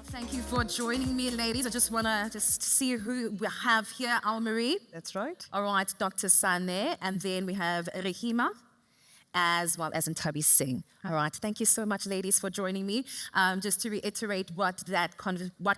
Thank you for joining me, ladies. I just want to see who we have here. Elmarie. That's right. All right, Dr. Sane. And then we have Rehema, as well as Nthabiseng. All right, thank you so much, ladies, for joining me. Just to reiterate what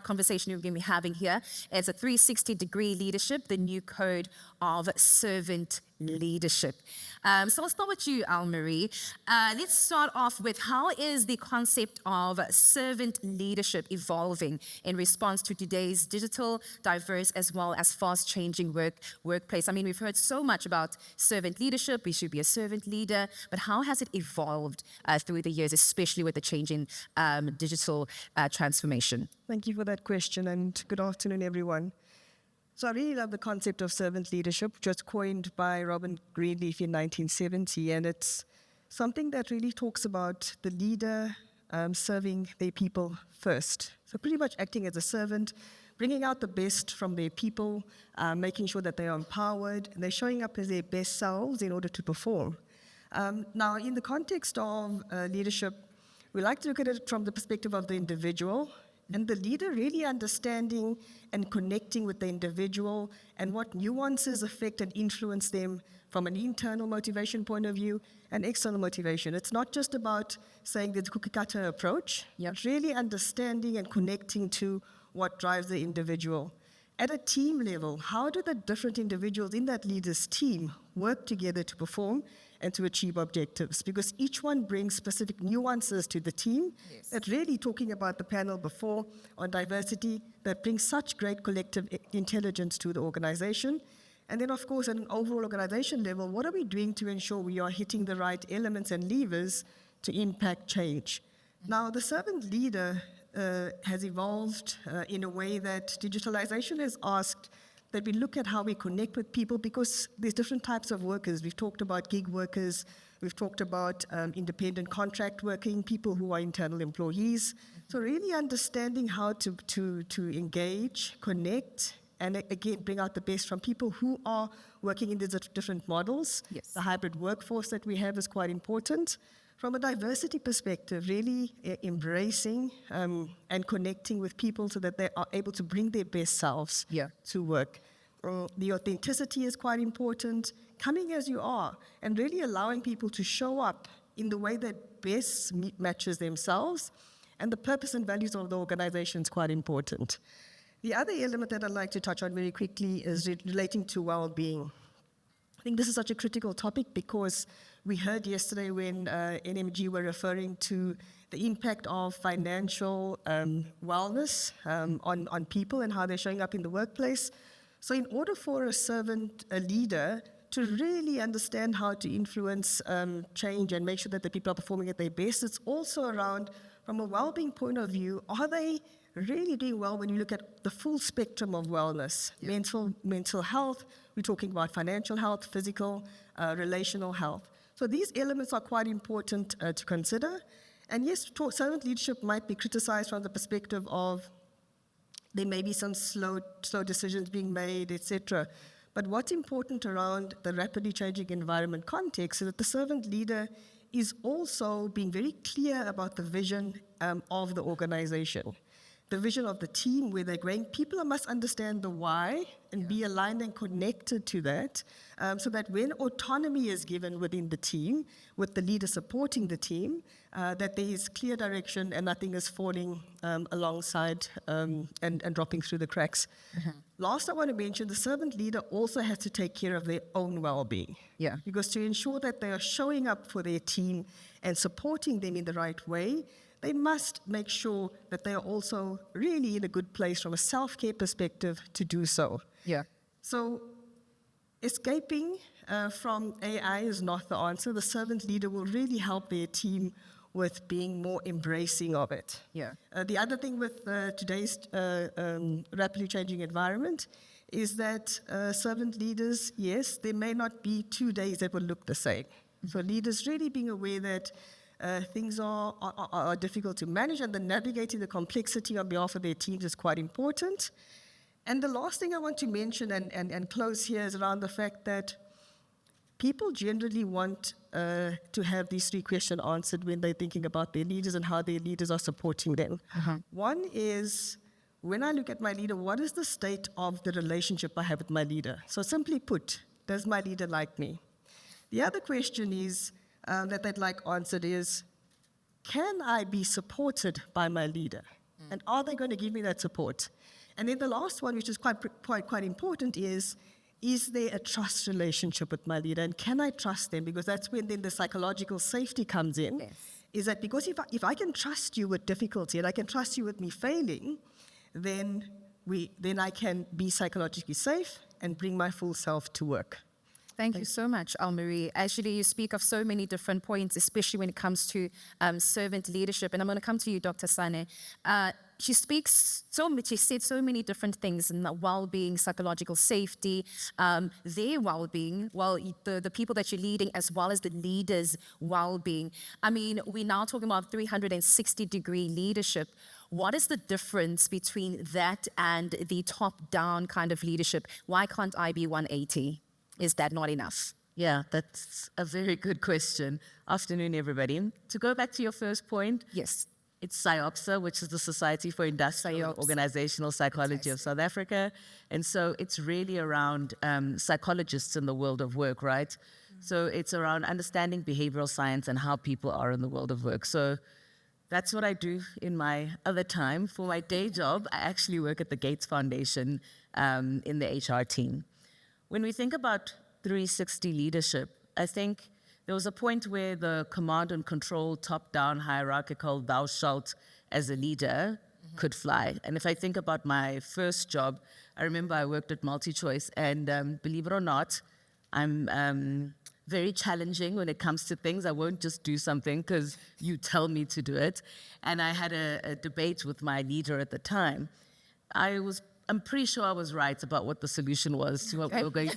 conversation you're going to be having here is a 360-degree leadership, the new code of servant leadership. So I'll start with you, Elmarie. Let's start off with how is the concept of servant leadership evolving in response to today's digital, diverse, as well as fast-changing workplace? I mean, we've heard so much about servant leadership. We should be a servant leader, but how has it evolved through the years, especially with the changing digital transformation? Thank you for that question, and good afternoon, everyone. So I really love the concept of servant leadership, which was coined by Robin Greenleaf in 1970, and it's something that really talks about the leader serving their people first. So pretty much acting as a servant, bringing out the best from their people, making sure that they are empowered, and they're showing up as their best selves in order to perform. Now, in the context of leadership, we like to look at it from the perspective of the individual, and the leader really understanding and connecting with the individual and what nuances affect and influence them from an internal motivation point of view and external motivation. It's not just about saying the cookie-cutter approach, but really understanding and connecting to what drives the individual. At a team level, how do the different individuals in that leader's team work together to perform and to achieve objectives? Because each one brings specific nuances to the team. Yes. That really, talking about the panel before on diversity, that brings such great collective intelligence to the organization. And then, of course, at an overall organization level, what are we doing to ensure we are hitting the right elements and levers to impact change? Now, the servant leader has evolved in a way that digitalization has asked that we look at how we connect with people, because there's different types of workers. We've talked about gig workers, we've talked about independent contract working, people who are internal employees. So really understanding how to engage, connect, and again, bring out the best from people who are working in these different models. Yes. The hybrid workforce that we have is quite important. From a diversity perspective, really embracing and connecting with people so that they are able to bring their best selves to work. The authenticity is quite important, coming as you are, and really allowing people to show up in the way that best matches themselves, and the purpose and values of the organization is quite important. The other element that I'd like to touch on very quickly is relating to well-being. I think this is such a critical topic because we heard yesterday when NMG were referring to the impact of financial wellness on people and how they're showing up in the workplace. So in order for a leader, to really understand how to influence change and make sure that the people are performing at their best, it's also around, from a well-being point of view, are they really doing well when you look at the full spectrum of wellness? Mental health, we're talking about financial health, physical, relational health. So these elements are quite important to consider. And yes, servant leadership might be criticized from the perspective of there may be some slow decisions being made, etc. But what's important around the rapidly changing environment context is that the servant leader is also being very clear about the vision of the organization, the vision of the team, where they're going. People must understand the why and be aligned and connected to that, so that when autonomy is given within the team, with the leader supporting the team, that there is clear direction and nothing is falling alongside and dropping through the cracks. Last, I want to mention the servant leader also has to take care of their own well-being. Because to ensure that they are showing up for their team and supporting them in the right way, they must make sure that they are also really in a good place from a self-care perspective to do so. So escaping from AI is not the answer. The servant leader will really help their team with being more embracing of it. The other thing with today's rapidly changing environment is that servant leaders, yes, there may not be 2 days that will look the same. So leaders really being aware that things are difficult to manage, and the navigating the complexity on behalf of their teams is quite important. And the last thing I want to mention and close here is around the fact that people generally want to have these 3 questions answered when they're thinking about their leaders and how their leaders are supporting them. One is, when I look at my leader, what is the state of the relationship I have with my leader? So simply put, does my leader like me? The other question is, that they'd like answered is, can I be supported by my leader? And are they going to give me that support? And then the last one, which is quite important, is there a trust relationship with my leader? And can I trust them? Because that's when then the psychological safety comes in. Yes. Is that because if I can trust you with difficulty and I can trust you with me failing, then I can be psychologically safe and bring my full self to work. Thank you so much, Elmarie. Actually, you speak of so many different points, especially when it comes to servant leadership. And I'm going to come to you, Dr. Sane. She speaks so much, she said so many different things, in well-being, psychological safety, their well-being, the people that you're leading, as well as the leaders' well-being. I mean, we're now talking about 360-degree leadership. What is the difference between that and the top-down kind of leadership? Why can't I be 180? Is that not enough? Yeah, that's a very good question. Afternoon, everybody. To go back to your first point, Yes. it's SIOPSA, which is the Society for Industrial and Organizational Psychology of South Africa. And so it's really around psychologists in the world of work, right? So it's around understanding behavioral science and how people are in the world of work. So that's what I do in my other time. For my day job, I actually work at the Gates Foundation in the HR team. When we think about 360 leadership, I think there was a point where the command and control, top-down hierarchical, thou shalt as a leader could fly. And if I think about my first job, I remember I worked at MultiChoice, and believe it or not, I'm very challenging when it comes to things. I won't just do something because you tell me to do it. And I had a debate with my leader at the time. I'm pretty sure I was right about what the solution was to what we were going.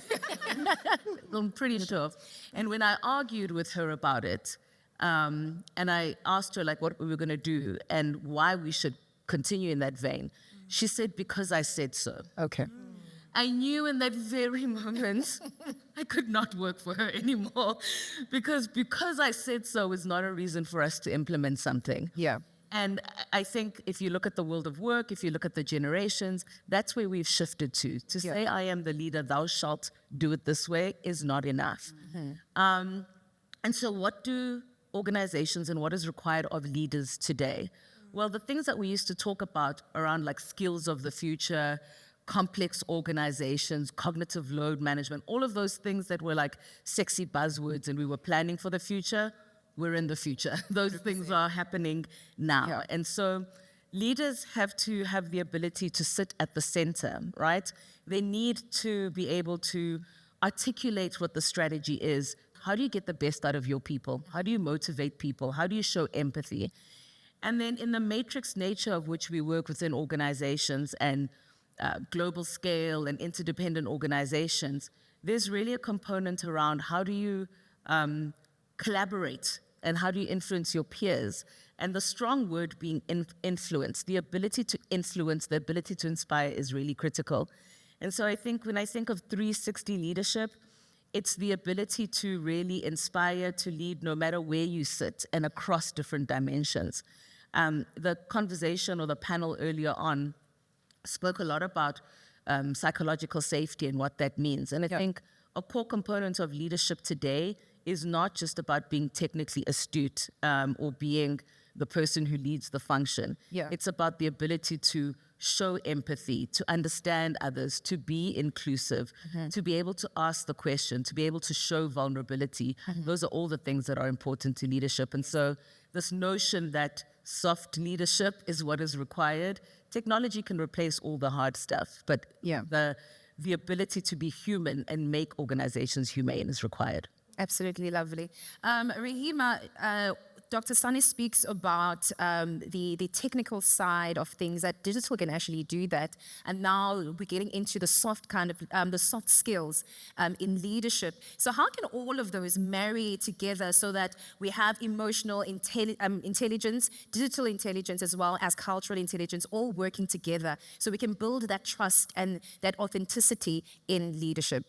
I'm pretty sure. And when I argued with her about it, and I asked her what we were going to do and why we should continue in that vein, she said, because I said so. Okay. I knew in that very moment I could not work for her anymore because I said so is not a reason for us to implement something. Yeah. And I think if you look at the world of work, if you look at the generations, that's where we've shifted to. To say, I am the leader, thou shalt do it this way, is not enough. And so what do organizations and what is required of leaders today? Well, the things that we used to talk about around skills of the future, complex organizations, cognitive load management, all of those things that were sexy buzzwords and we were planning for the future, we're in the future. Those things are happening now. Yeah. And so leaders have to have the ability to sit at the center, right? They need to be able to articulate what the strategy is. How do you get the best out of your people? How do you motivate people? How do you show empathy? And then in the matrix nature of which we work within organizations and global scale and interdependent organizations, there's really a component around how do you collaborate and how do you influence your peers? And the strong word being influence, the ability to influence, the ability to inspire is really critical. And so I think when I think of 360 leadership, it's the ability to really inspire, to lead no matter where you sit and across different dimensions. The conversation or the panel earlier on spoke a lot about psychological safety and what that means. And I think a core component of leadership today is not just about being technically astute or being the person who leads the function. It's about the ability to show empathy, to understand others, to be inclusive, to be able to ask the question, to be able to show vulnerability. Those are all the things that are important to leadership. And so this notion that soft leadership is what is required, technology can replace all the hard stuff, but the ability to be human and make organizations humane is required. Absolutely lovely. Rehema, Dr. Sane speaks about the technical side of things, that digital can actually do that. And now we're getting into the soft the soft skills in leadership. So how can all of those marry together so that we have emotional intelligence, digital intelligence, as well as cultural intelligence, all working together so we can build that trust and that authenticity in leadership?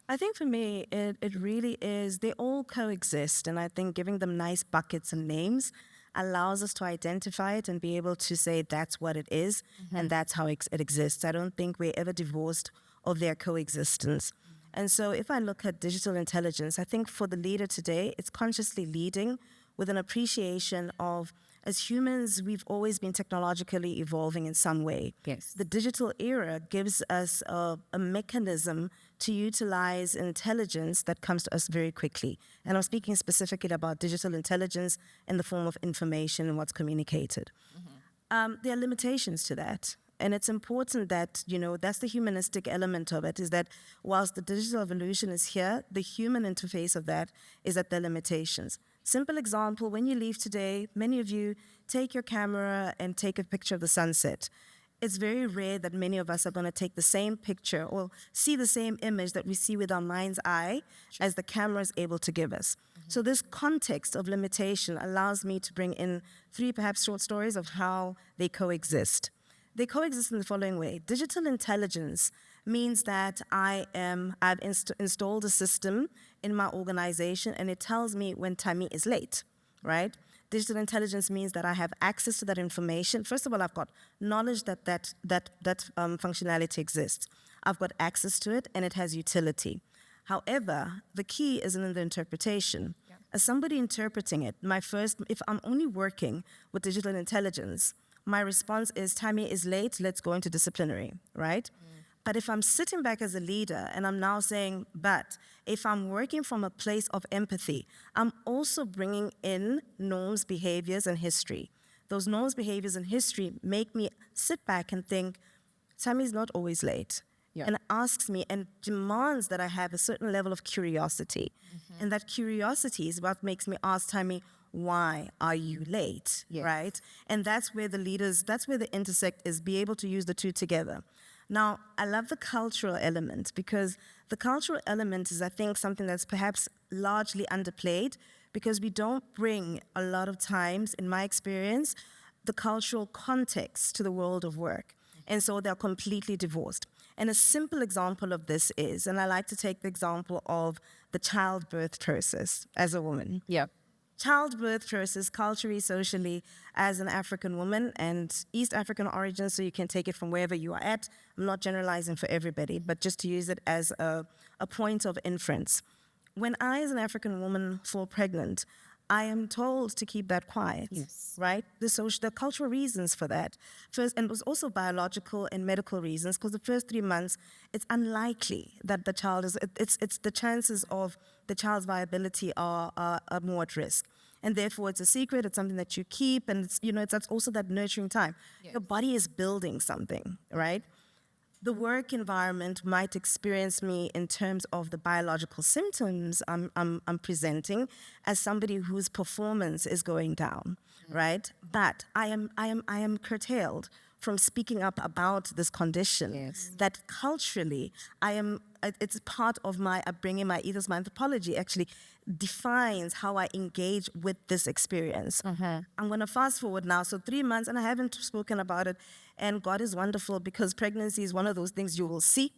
I think for me, it really is, they all coexist. And I think giving them nice buckets and names allows us to identify it and be able to say that's what it is and that's how it exists. I don't think we're ever divorced of their coexistence. And so if I look at digital intelligence, I think for the leader today, it's consciously leading with an appreciation of, as humans, we've always been technologically evolving in some way. Yes. The digital era gives us a mechanism to utilize intelligence that comes to us very quickly. And I'm speaking specifically about digital intelligence in the form of information and what's communicated. There are limitations to that. And it's important that, that's the humanistic element of it, is that whilst the digital evolution is here, the human interface of that is at their limitations. Simple example, when you leave today, many of you take your camera and take a picture of the sunset. It's very rare that many of us are going to take the same picture or see the same image that we see with our mind's eye as the camera is able to give us. So this context of limitation allows me to bring in 3 perhaps short stories of how they coexist. They coexist in the following way. Digital intelligence means that I've installed a system in my organization and it tells me when Tammy is late, right? Digital intelligence means that I have access to that information. First of all, I've got knowledge that functionality exists. I've got access to it and it has utility. However, the key is in the interpretation. Yeah. As somebody interpreting it, if I'm only working with digital intelligence, my response is, Tammy is late, let's go into disciplinary, right? But if I'm sitting back as a leader and I'm now saying, but if I'm working from a place of empathy, I'm also bringing in norms, behaviors, and history. Those norms, behaviors, and history make me sit back and think, Tammy's not always late. Yeah. And asks me and demands that I have a certain level of curiosity. And that curiosity is what makes me ask Tammy, why are you late, right? And that's where the intersect is, be able to use the two together. Now, I love the cultural element because the cultural element is, I think, something that's perhaps largely underplayed because we don't bring a lot of times, in my experience, the cultural context to the world of work. And so they're completely divorced. And a simple example of this is, and I like to take the example of the childbirth process as a woman. Yeah. Childbirth process, culturally, socially, as an African woman and East African origin, so you can take it from wherever you are at. I'm not generalizing for everybody, but just to use it as a point of inference. When I, as an African woman, fall pregnant, I am told to keep that quiet, right? The cultural reasons for that. First, and it was also biological and medical reasons, because the first 3 months, it's unlikely that the child is, it's the chances of the child's viability are more at risk. And therefore, it's a secret, it's something that you keep, and that's also that nurturing time. Your body is building something, right? The work environment might experience me in terms of the biological symptoms I'm presenting as somebody whose performance is going down, right? But I am curtailed from speaking up about this condition that culturally it's part of my upbringing, my ethos, my anthropology actually defines how I engage with this experience. I'm going to fast forward now, so 3 months, and I haven't spoken about it, and God is wonderful because pregnancy is one of those things you will see.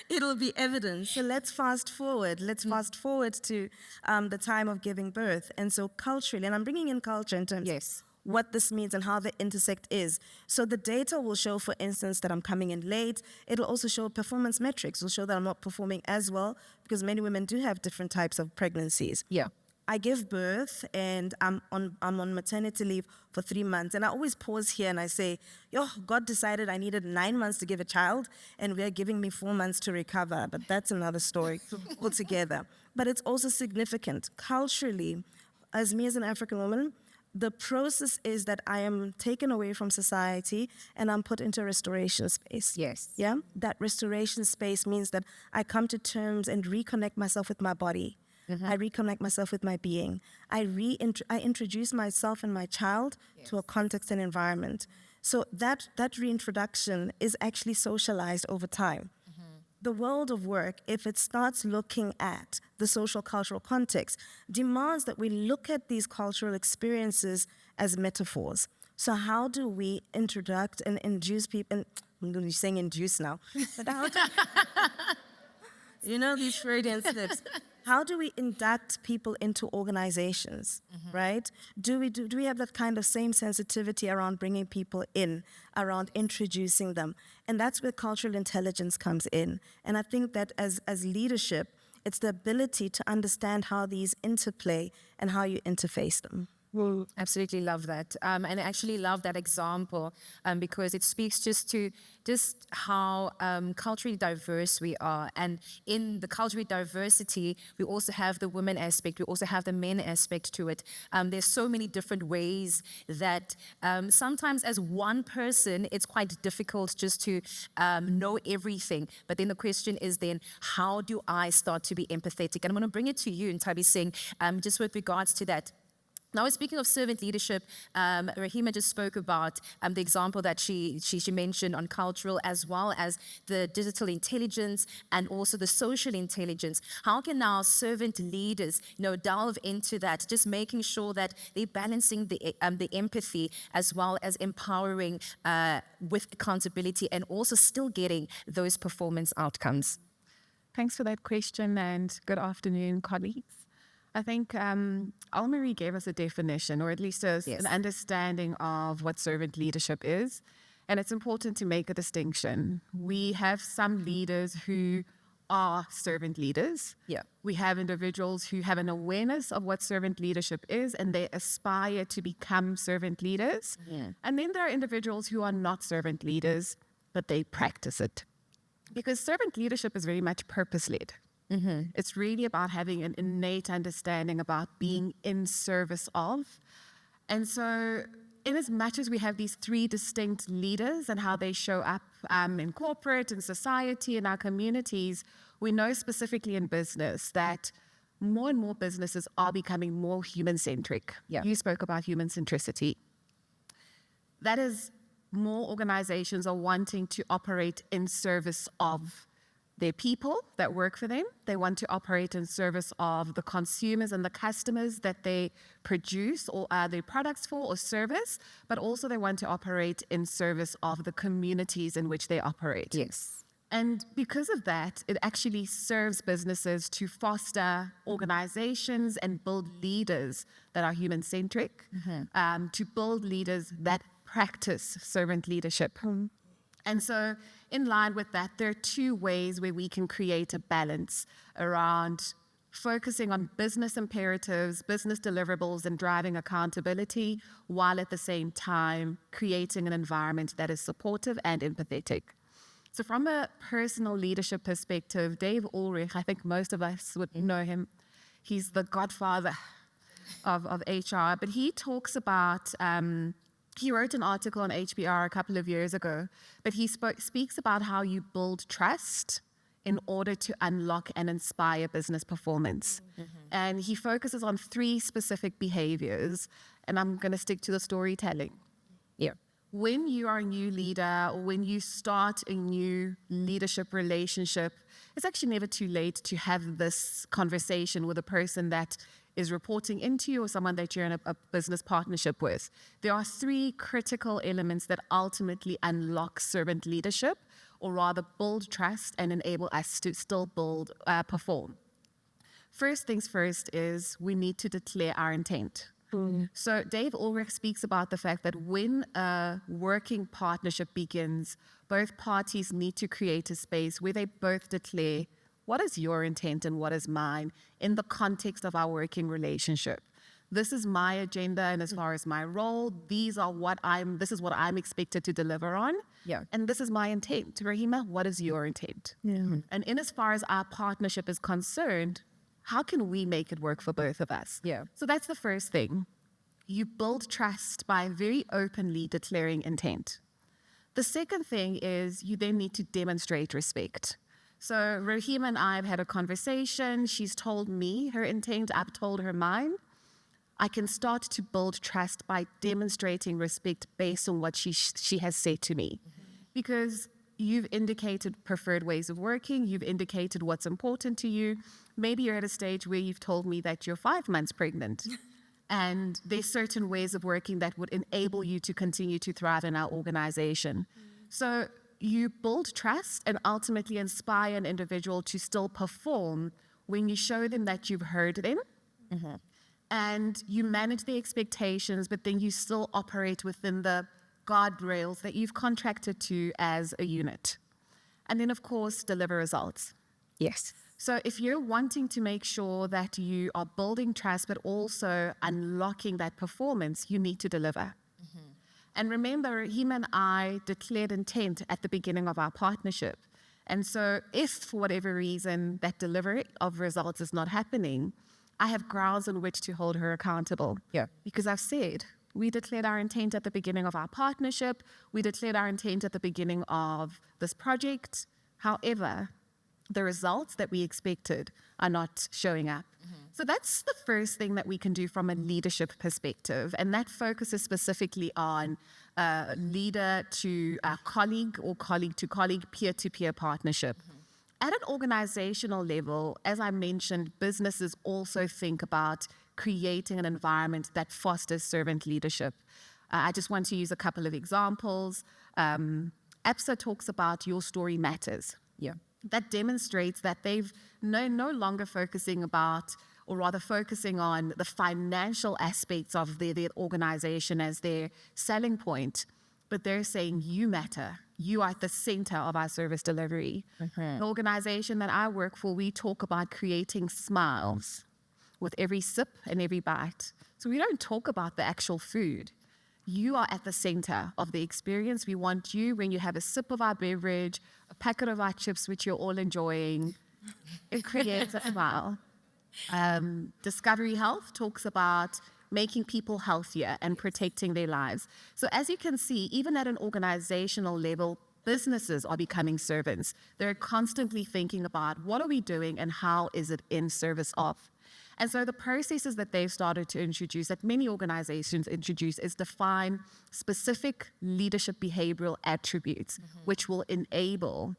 It'll be evident. So let's fast forward. Let's fast forward to the time of giving birth. And so culturally, and I'm bringing in culture in terms of what this means and how the intersect is. So the data will show, for instance, that I'm coming in late. It'll also show performance metrics. It'll show that I'm not performing as well because many women do have different types of pregnancies. Yeah. I give birth and I'm on maternity leave for 3 months. And I always pause here and I say, God decided I needed 9 months to give a child and we're giving me 4 months to recover. But that's another story altogether. But it's also significant. Culturally, as me as an African woman, the process is that I am taken away from society and I'm put into a restoration space. Yes. Yeah? That restoration space means that I come to terms and reconnect myself with my body. I reconnect myself with my being. I introduce myself and my child to a context and environment. So that reintroduction is actually socialized over time. The world of work, if it starts looking at the social cultural context, demands that we look at these cultural experiences as metaphors. So how do we introduce and induce people, and I'm going to be saying induce now. But how do, these Freudian slips. How do we induct people into organizations, right? Do we have that kind of same sensitivity around bringing people in, around introducing them? And that's where cultural intelligence comes in. And I think that as leadership, it's the ability to understand how these interplay and how you interface them. Absolutely love that, and I actually love that example because it speaks just how culturally diverse we are, and in the cultural diversity we also have the women aspect, we also have the men aspect to it. There's so many different ways that sometimes as one person it's quite difficult just to know everything, but then the question is then how do I start to be empathetic? And I'm going to bring it to you, Nthabiseng, just with regards to that. Now, speaking of servant leadership, Rehema just spoke about the example that she mentioned on cultural as well as the digital intelligence and also the social intelligence. How can now servant leaders, delve into that, just making sure that they're balancing the empathy as well as empowering with accountability and also still getting those performance outcomes? Thanks for that question and good afternoon, colleagues. I think Elmarie gave us a definition, or at least an understanding of what servant leadership is. And it's important to make a distinction. We have some leaders who are servant leaders. Yeah. We have individuals who have an awareness of what servant leadership is and they aspire to become servant leaders. Yeah. And then there are individuals who are not servant leaders, but they practice it. Because servant leadership is very much purpose-led. It's really about having an innate understanding about being in service of. And so in as much as we have these three distinct leaders and how they show up in corporate and society and our communities, we know specifically in business that more and more businesses are becoming more human-centric. Yeah. You spoke about human centricity. That is, more organizations are wanting to operate in service of their people that work for them. They want to operate in service of the consumers and the customers that they produce or their products for or service, but also they want to operate in service of the communities in which they operate. Yes. And because of that, it actually serves businesses to foster organizations and build leaders that are human-centric, to build leaders that practice servant leadership. And so in line with that, there are two ways where we can create a balance around focusing on business imperatives, business deliverables, and driving accountability, while at the same time creating an environment that is supportive and empathetic. So from a personal leadership perspective, Dave Ulrich, I think most of us would know him. He's the godfather of HR, but he talks about... He wrote an article on HBR a couple of years ago, but he speaks about how you build trust in order to unlock and inspire business performance. And he focuses on 3 specific behaviors, and I'm going to stick to the storytelling. Yeah. When you are a new leader or when you start a new leadership relationship, it's actually never too late to have this conversation with a person that is reporting into you or someone that you're in a business partnership with. There are 3 critical elements that ultimately unlock servant leadership, or rather build trust and enable us to still perform. First things first is we need to declare our intent. So Dave Ulrich speaks about the fact that when a working partnership begins, both parties need to create a space where they both declare what is your intent and what is mine in the context of our working relationship. This is my agenda, and as far as my role, this is what I'm expected to deliver on. Yeah. And this is my intent. Rehema, what is your intent? Yeah. And in as far as our partnership is concerned, how can we make it work for both of us? Yeah. So that's the first thing. You build trust by very openly declaring intent. The second thing is you then need to demonstrate respect. So Rehema and I have had a conversation. She's told me her intent. I've told her mine. I can start to build trust by demonstrating respect based on what she has said to me. Because you've indicated preferred ways of working. You've indicated what's important to you. Maybe you're at a stage where you've told me that you're 5 months pregnant. And there's certain ways of working that would enable you to continue to thrive in our organization. So you build trust and ultimately inspire an individual to still perform when you show them that you've heard them. And you manage the expectations, but then you still operate within the guardrails that you've contracted to as a unit. And then, of course, deliver results. Yes. So if you're wanting to make sure that you are building trust, but also unlocking that performance, you need to deliver. And remember, Rehema and I declared intent at the beginning of our partnership. And so if, for whatever reason, that delivery of results is not happening, I have grounds on which to hold her accountable. Yeah. Because I've said, we declared our intent at the beginning of our partnership. We declared our intent at the beginning of this project. However, the results that we expected are not showing up. So that's the first thing that we can do from a leadership perspective. And that focuses specifically on leader to colleague or colleague to colleague, peer-to-peer partnership. At an organizational level, as I mentioned, businesses also think about creating an environment that fosters servant leadership. I just want to use a couple of examples. SIOPSA talks about your story matters. Yeah. That demonstrates that they've no longer focusing about, or rather focusing on the financial aspects of their organization as their selling point, but they're saying you matter. You are at the center of our service delivery. The organization that I work for, we talk about creating smiles with every sip and every bite. So we don't talk about the actual food. You are at the center of the experience. We want you, when you have a sip of our beverage, a packet of our chips, which you're all enjoying, it creates a smile. Discovery Health talks about making people healthier and protecting their lives. So as you can see, even at an organizational level, businesses are becoming servants. They're constantly thinking about what are we doing and how is it in service of. And so the processes that they've started to introduce, that many organizations introduce, is define specific leadership behavioral attributes, which will enable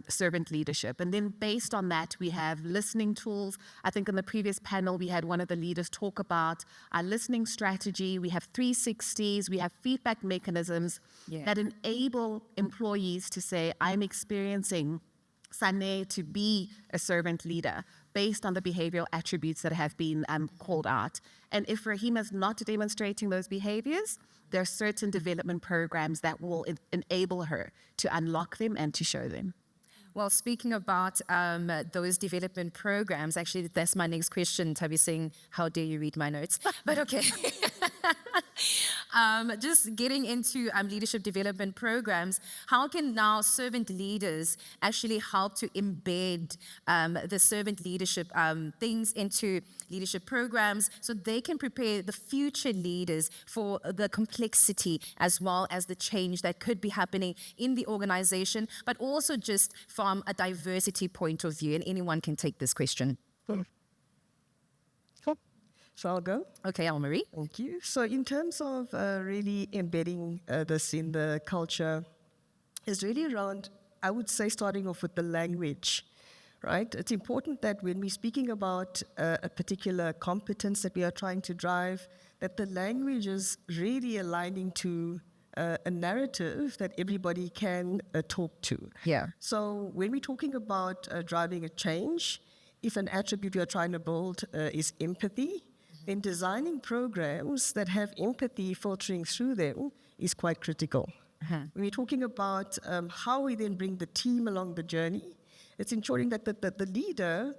servant leadership. And then based on that, we have listening tools. I think in the previous panel, we had one of the leaders talk about our listening strategy. We have 360s, we have feedback mechanisms that enable employees to say, I'm experiencing Sane to be a servant leader based on the behavioral attributes that have been called out. And if Rehema is not demonstrating those behaviors, there are certain development programs that will enable her to unlock them and to show them. Well, speaking about those development programs, actually, that's my next question, Nthabiseng. How dare you read my notes? But okay. Just getting into leadership development programs, how can now servant leaders actually help to embed the servant leadership things into leadership programs so they can prepare the future leaders for the complexity as well as the change that could be happening in the organization, but also just from a diversity point of view? And anyone can take this question. So I'll go. Okay, Elmarie. Thank you. So in terms of really embedding this in the culture, is really around, I would say, starting off with the language, right? It's important that when we're speaking about a particular competence that we are trying to drive, that the language is really aligning to a narrative that everybody can talk to. Yeah. So when we're talking about driving a change, if an attribute you're trying to build is empathy, then designing programs that have empathy filtering through them is quite critical. When we're talking about how we then bring the team along the journey, it's ensuring that the leader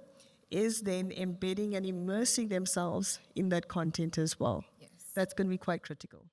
is then embedding and immersing themselves in that content as well. Yes. That's going to be quite critical.